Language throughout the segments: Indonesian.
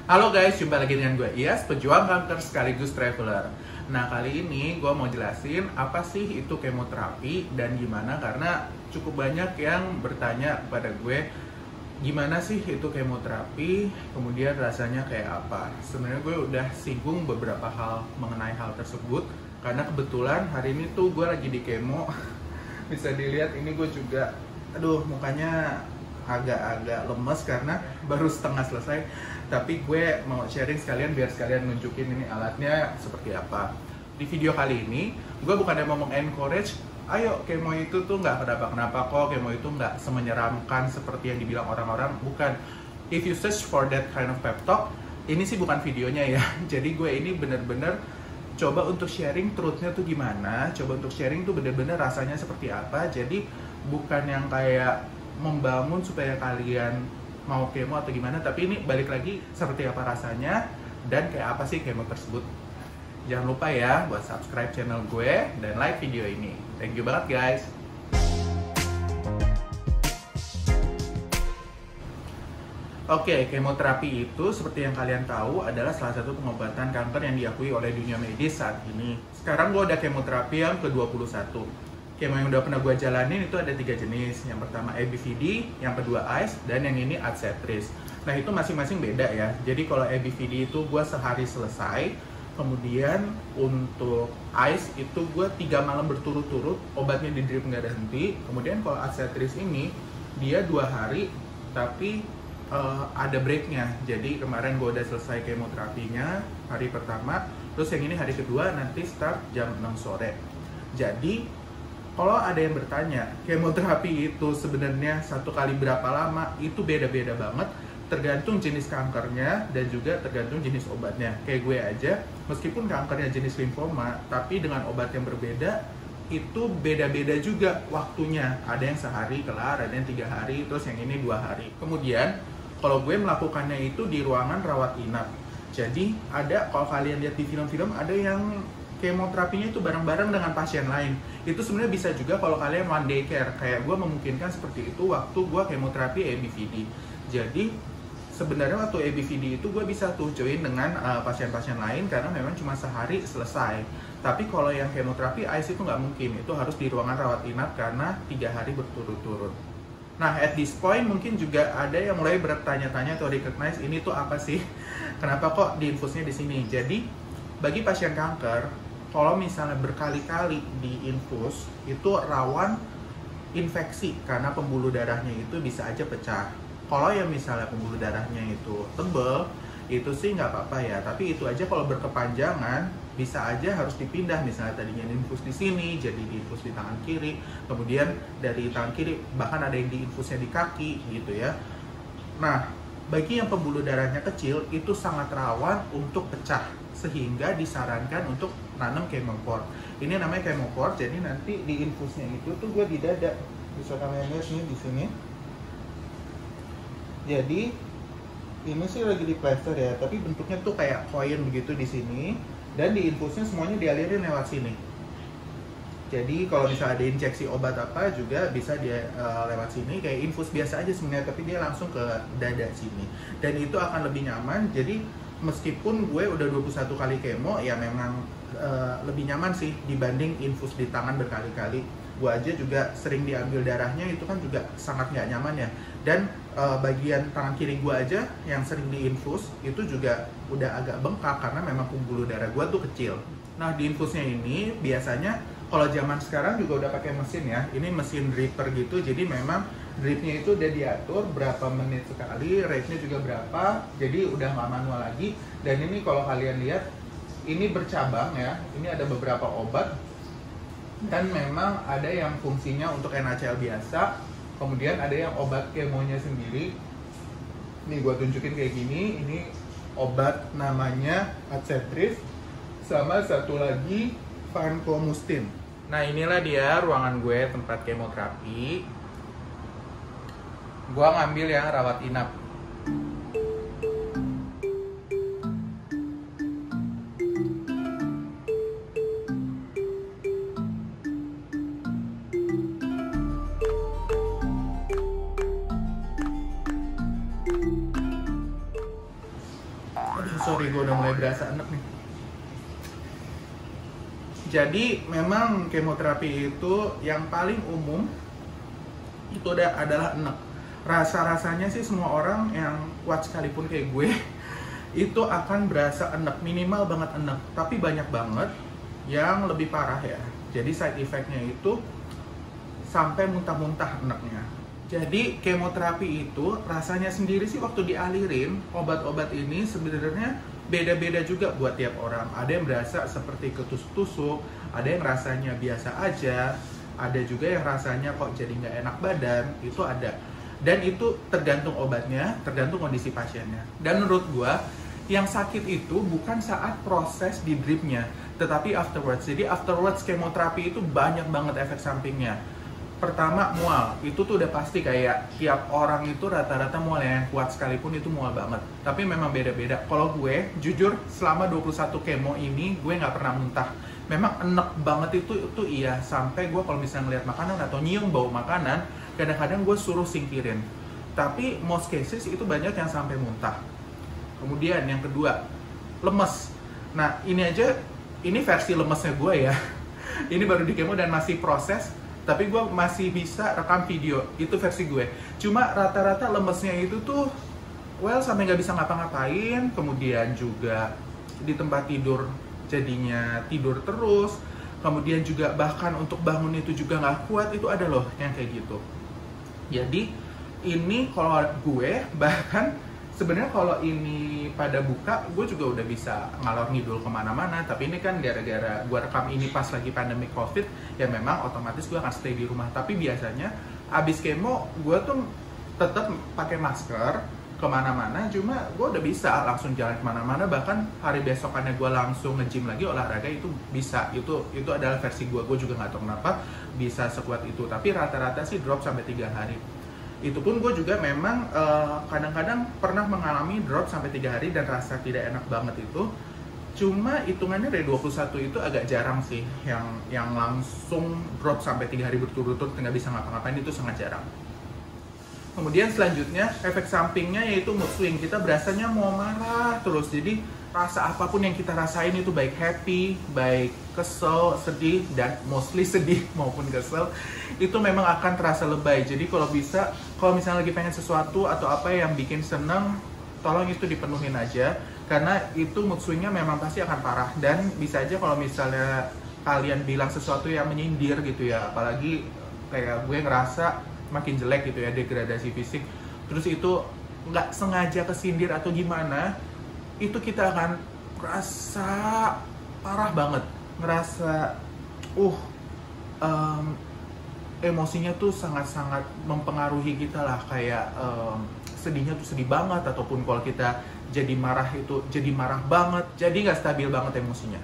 Halo guys, jumpa lagi dengan gue Iyas, pejuang kanker sekaligus traveler. Nah, kali ini gue mau jelasin apa sih itu kemoterapi dan gimana, karena cukup banyak yang bertanya kepada gue gimana sih itu kemoterapi, kemudian rasanya kayak apa. Sebenarnya gue udah singgung beberapa hal mengenai hal tersebut, karena kebetulan hari ini tuh gue lagi di kemo. Bisa dilihat ini gue juga, mukanya agak-agak lemes karena baru setengah selesai. Tapi gue mau sharing sekalian biar sekalian nunjukin ini alatnya seperti apa. Di video kali ini gue bukannya mau encourage ayo kemo itu tuh nggak kenapa-kenapa kok, kemo itu nggak semenyeramkan seperti yang dibilang orang-orang, bukan. If you search for that kind of pep talk, ini sih bukan videonya ya. Jadi gue ini bener-bener coba untuk sharing truthnya tuh gimana, coba untuk sharing tuh bener-bener rasanya seperti apa. Jadi bukan yang kayak membangun supaya kalian mau kemo atau gimana, tapi ini balik lagi seperti apa rasanya dan kayak apa sih kemo tersebut. Jangan lupa ya buat subscribe channel gue dan like video ini. Thank you banget guys. Oke, kemoterapi itu seperti yang kalian tahu adalah salah satu pengobatan kanker yang diakui oleh dunia medis saat ini. Sekarang gue udah kemoterapi yang ke-21. Kemo yang udah pernah gue jalanin itu ada 3 jenis. Yang pertama ABVD, yang kedua ICE, dan yang ini Adcetris. Nah itu masing-masing beda ya. Jadi kalau ABVD itu gue sehari selesai. Kemudian untuk ICE itu gue 3 malam berturut-turut, obatnya di drip nggak ada henti. Kemudian kalau Adcetris ini dia 2 hari tapi ada breaknya. Jadi kemarin gue udah selesai kemoterapinya hari pertama, terus yang ini hari kedua nanti start jam 6 sore. Jadi kalau ada yang bertanya, kemoterapi itu sebenarnya 1 kali berapa lama, itu beda-beda banget, tergantung jenis kankernya dan juga tergantung jenis obatnya. Kayak gue aja, meskipun kankernya jenis limfoma, tapi dengan obat yang berbeda, itu beda-beda juga waktunya. Ada yang sehari kelar, ada yang 3 hari, terus yang ini 2 hari. Kemudian, kalau gue melakukannya itu di ruangan rawat inap. Jadi, kalau kalian lihat di film-film, ada yang kemoterapinya itu bareng-bareng dengan pasien lain. Itu sebenarnya bisa juga kalau kalian one day care. Kayak gue memungkinkan seperti itu waktu gue kemoterapi ABVD. Jadi sebenarnya waktu ABVD itu gue bisa tuh join dengan pasien-pasien lain karena memang cuma sehari selesai. Tapi kalau yang kemoterapi ICE itu nggak mungkin. Itu harus di ruangan rawat inap karena 3 hari berturut-turut. Nah, at this point mungkin juga ada yang mulai bertanya-tanya atau recognize ini tuh apa sih? Kenapa kok diinfusnya di sini? Jadi bagi pasien kanker, kalau misalnya berkali-kali diinfus, itu rawan infeksi karena pembuluh darahnya itu bisa aja pecah. Kalau yang misalnya pembuluh darahnya itu tebal, itu sih nggak apa-apa ya. Tapi itu aja kalau berkepanjangan, bisa aja harus dipindah. Misalnya tadinya diinfus di sini, jadi diinfus di tangan kiri. Kemudian dari tangan kiri, bahkan ada yang diinfusnya di kaki gitu ya. Nah, bagi yang pembuluh darahnya kecil, itu sangat rawan untuk pecah. Sehingga disarankan untuk nanam chemopore. Ini namanya chemopore, jadi nanti di infusnya itu tuh gue di dada. Bisa kalian lihat nih di sini. Jadi ini sih lagi di plaster ya, tapi bentuknya tuh kayak koin begitu di sini, dan di infusnya semuanya dialirin lewat sini. Jadi kalau misalnya ada injeksi obat apa juga bisa dia lewat sini, kayak infus biasa aja sebenarnya, tapi dia langsung ke dada sini. Dan itu akan lebih nyaman. Jadi meskipun gue udah 21 kali kemo, ya memang lebih nyaman sih dibanding infus di tangan berkali-kali. Gue aja juga sering diambil darahnya, itu kan juga sangat nggak nyaman ya. Dan bagian tangan kiri gue aja yang sering diinfus, itu juga udah agak bengkak karena memang pembuluh darah gue tuh kecil. Nah, di infusnya ini biasanya, kalau zaman sekarang juga udah pakai mesin ya. Ini mesin dripper gitu, jadi memang dripnya itu udah diatur berapa menit sekali, rate-nya juga berapa, jadi udah nggak manual lagi. Dan ini kalau kalian lihat, ini bercabang ya, ini ada beberapa obat, dan memang ada yang fungsinya untuk NaCl biasa, kemudian ada yang obat kemonya sendiri. Nih gue tunjukin kayak gini, ini obat namanya Adcetris, sama satu lagi Vancomycin. Nah inilah dia ruangan gue tempat kemoterapi. Gua ngambil yang rawat inap. Aduh, sorry, gue udah mulai berasa enek nih. Jadi memang kemoterapi itu yang paling umum itu adalah enek. Rasa-rasanya sih semua orang yang kuat sekalipun kayak gue itu akan berasa enek, minimal banget enek. Tapi banyak banget yang lebih parah ya. Jadi side effect-nya itu sampai muntah-muntah eneknya. Jadi kemoterapi itu rasanya sendiri sih waktu dialirin obat-obat ini sebenarnya beda-beda juga buat tiap orang. Ada yang berasa seperti ketusuk-tusuk, ada yang rasanya biasa aja, ada juga yang rasanya kok jadi nggak enak badan, itu ada. Dan itu tergantung obatnya, tergantung kondisi pasiennya. Dan menurut gua, yang sakit itu bukan saat proses di dripnya, tetapi afterwards. Jadi afterwards kemoterapi itu banyak banget efek sampingnya. Pertama, mual. Itu tuh udah pasti, kayak tiap orang itu rata-rata mual, yang kuat sekalipun itu mual banget. Tapi memang beda-beda. Kalau gue, jujur selama 21 kemo ini gue nggak pernah muntah. Memang enek banget itu iya. Sampai gue kalau misalnya ngeliat makanan atau nyium bau makanan, kadang-kadang gue suruh singkirin. Tapi most cases itu banyak yang sampai muntah. Kemudian yang kedua, lemes. Nah ini aja, ini versi lemesnya gue ya. Ini baru di kemo dan masih proses, tapi gue masih bisa rekam video. Itu versi gue. Cuma rata-rata lemesnya itu tuh sampai nggak bisa ngapa-ngapain. Kemudian juga di tempat tidur jadinya tidur terus. Kemudian juga bahkan untuk bangun itu juga nggak kuat. Itu ada loh yang kayak gitu. Jadi ini kalau gue bahkan sebenarnya kalau ini pada buka, gue juga udah bisa ngalor ngidul kemana-mana. Tapi ini kan gara-gara gue rekam ini pas lagi pandemi COVID, ya memang otomatis gue akan stay di rumah. Tapi biasanya abis kemo, gue tuh tetap pakai masker kemana-mana. Cuma gue udah bisa langsung jalan kemana-mana. Bahkan hari besokannya gue langsung nge-gym lagi, olahraga itu bisa. Itu adalah versi gue juga nggak tahu kenapa bisa sekuat itu. Tapi rata-rata sih drop sampai 3 hari. Itu pun gue juga memang kadang-kadang pernah mengalami drop sampai 3 hari dan rasa tidak enak banget itu. Cuma hitungannya dari 21 itu agak jarang sih yang langsung drop sampai 3 hari berturut-turut nggak bisa ngapa-ngapain, itu sangat jarang. Kemudian selanjutnya efek sampingnya yaitu mood swing. Kita berasanya mau marah terus. Jadi rasa apapun yang kita rasain itu baik happy, baik kesel, sedih, dan mostly sedih maupun kesel, itu memang akan terasa lebay. Jadi kalau bisa, kalau misalnya lagi pengen sesuatu atau apa yang bikin seneng, tolong itu dipenuhin aja. Karena itu mood swingnya memang pasti akan parah. Dan bisa aja kalau misalnya kalian bilang sesuatu yang menyindir gitu ya, apalagi kayak gue ngerasa makin jelek gitu ya, degradasi fisik, terus itu nggak sengaja kesindir atau gimana, itu kita akan ngerasa parah banget, ngerasa emosinya tuh sangat-sangat mempengaruhi kita lah, kayak sedihnya tuh sedih banget, ataupun kalau kita jadi marah itu jadi marah banget, jadi nggak stabil banget emosinya.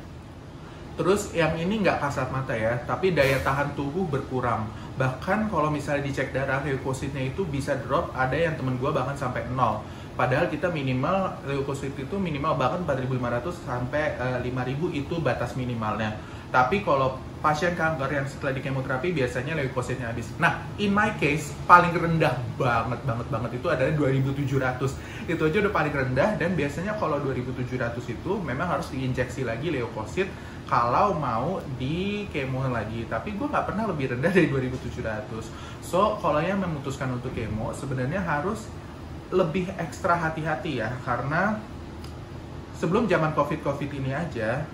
Terus yang ini nggak kasat mata ya, tapi daya tahan tubuh berkurang. Bahkan kalau misalnya dicek darah leukositnya itu bisa drop, ada yang temen gue bahkan sampai 0. Padahal kita minimal, leukosit itu minimal bahkan 4.500 sampai 5.000 itu batas minimalnya. Tapi kalau pasien kanker yang setelah di kemoterapi biasanya leukositnya habis. Nah, in my case, paling rendah banget itu adalah 2.700. Itu aja udah paling rendah, dan biasanya kalau 2.700 itu memang harus diinjeksi lagi leukosit kalau mau di kemo lagi. Tapi gue nggak pernah lebih rendah dari 2.700. So, kalau yang memutuskan untuk kemo sebenarnya harus lebih ekstra hati-hati ya, karena sebelum zaman COVID ini aja,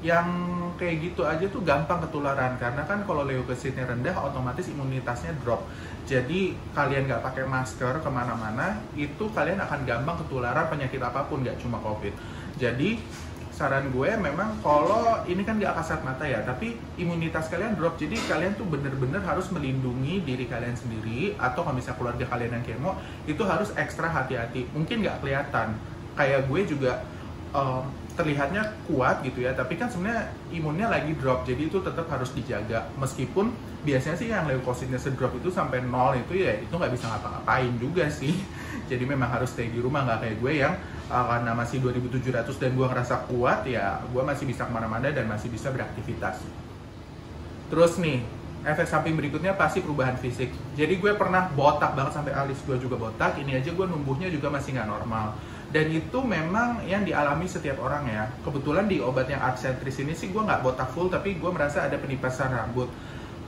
yang kayak gitu aja tuh gampang ketularan. Karena kan kalau leukositnya rendah, otomatis imunitasnya drop. Jadi kalian nggak pakai masker kemana-mana, itu kalian akan gampang ketularan penyakit apapun, nggak cuma COVID. Jadi saran gue memang kalau ini kan nggak kasat mata ya, tapi imunitas kalian drop, jadi kalian tuh bener-bener harus melindungi diri kalian sendiri, atau kalau misalnya keluarga kalian yang kemo, itu harus ekstra hati-hati. Mungkin nggak kelihatan, kayak gue juga terlihatnya kuat gitu ya, tapi kan sebenarnya imunnya lagi drop, jadi itu tetap harus dijaga. Meskipun biasanya sih yang leukositnya sedrop itu sampai 0 itu ya, itu nggak bisa ngapa-ngapain juga sih. Jadi memang harus stay di rumah, nggak kayak gue yang karena masih 2.700 dan gue ngerasa kuat, ya gue masih bisa kemana-mana dan masih bisa beraktivitas. Terus nih, efek samping berikutnya pasti perubahan fisik. Jadi gue pernah botak banget sampai alis gue juga botak. Ini aja gue numbuhnya juga masih nggak normal. Dan itu memang yang dialami setiap orang ya. Kebetulan di obat yang Arcentris ini sih gue nggak botak full, tapi gue merasa ada penipasan rambut.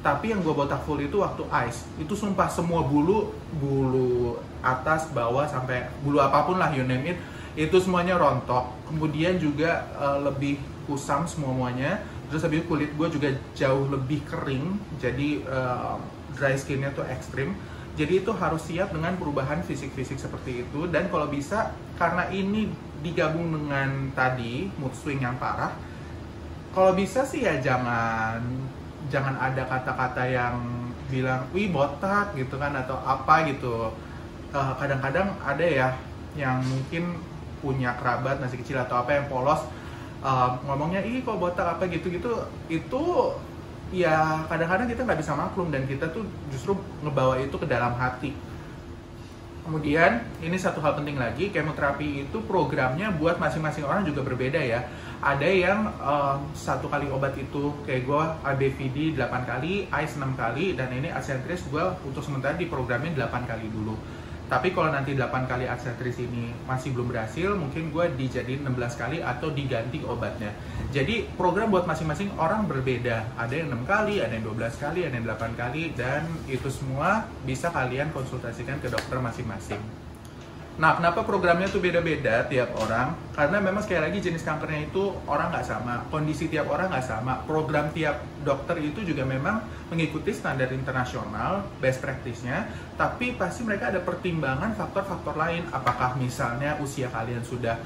Tapi yang gue botak full itu waktu ice, itu sumpah semua bulu atas, bawah, sampai bulu apapun lah, you name it, itu semuanya rontok. Kemudian juga lebih kusam semuanya. Terus habis itu kulit gue juga jauh lebih kering, jadi dry skinnya tuh ekstrim. Jadi itu harus siap dengan perubahan fisik-fisik seperti itu. Dan kalau bisa, karena ini digabung dengan tadi mood swing yang parah, kalau bisa sih ya jangan ada kata-kata yang bilang wih botak gitu kan atau apa gitu. Kadang-kadang ada ya yang mungkin punya kerabat masih kecil atau apa yang polos, ngomongnya ih kok botak apa gitu-gitu, itu ya kadang-kadang kita nggak bisa maklum dan kita tuh justru ngebawa itu ke dalam hati. Kemudian ini satu hal penting lagi, kemoterapi itu programnya buat masing-masing orang juga berbeda ya. Ada yang satu kali obat itu kayak gue ABVD 8 kali, ICE 6 kali, dan ini Arcentris gue untuk sementara di programnya 8 kali dulu. Tapi kalau nanti 8 kali Arcentris ini masih belum berhasil, mungkin gue dijadiin 16 kali atau diganti obatnya. Jadi program buat masing-masing orang berbeda. Ada yang 6 kali, ada yang 12 kali, ada yang 8 kali, dan itu semua bisa kalian konsultasikan ke dokter masing-masing. Nah, kenapa programnya tuh beda-beda tiap orang? Karena memang sekali lagi jenis kankernya itu orang nggak sama, kondisi tiap orang nggak sama, program tiap dokter itu juga memang mengikuti standar internasional, best practice-nya, tapi pasti mereka ada pertimbangan faktor-faktor lain, apakah misalnya usia kalian sudah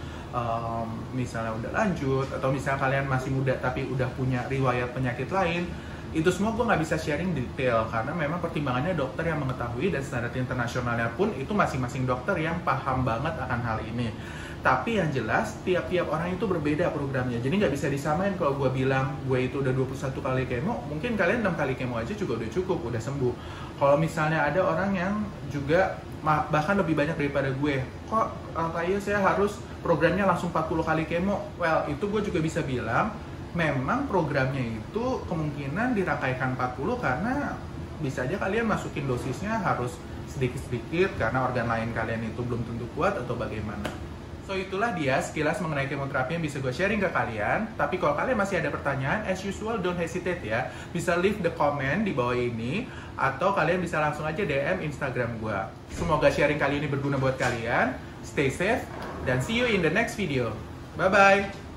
misalnya udah lanjut, atau misalnya kalian masih muda tapi udah punya riwayat penyakit lain. Itu semua gue nggak bisa sharing detail karena memang pertimbangannya dokter yang mengetahui, dan standar internasionalnya pun itu masing-masing dokter yang paham banget akan hal ini. Tapi yang jelas tiap-tiap orang itu berbeda programnya, jadi nggak bisa disamain. Kalau gue bilang gue itu udah 21 kali kemo, mungkin kalian 6 kali kemo aja juga udah cukup, udah sembuh. Kalau misalnya ada orang yang juga bahkan lebih banyak daripada gue, kok kayak saya harus programnya langsung 40 kali kemo, well itu gue juga bisa bilang memang programnya itu kemungkinan dirangkaikan 40 karena bisa aja kalian masukin dosisnya harus sedikit-sedikit karena organ lain kalian itu belum tentu kuat atau bagaimana. So itulah dia sekilas mengenai kemoterapi yang bisa gue sharing ke kalian. Tapi kalau kalian masih ada pertanyaan, as usual don't hesitate ya. Bisa leave the comment di bawah ini, atau kalian bisa langsung aja DM Instagram gue. Semoga sharing kali ini berguna buat kalian. Stay safe dan see you in the next video. Bye bye.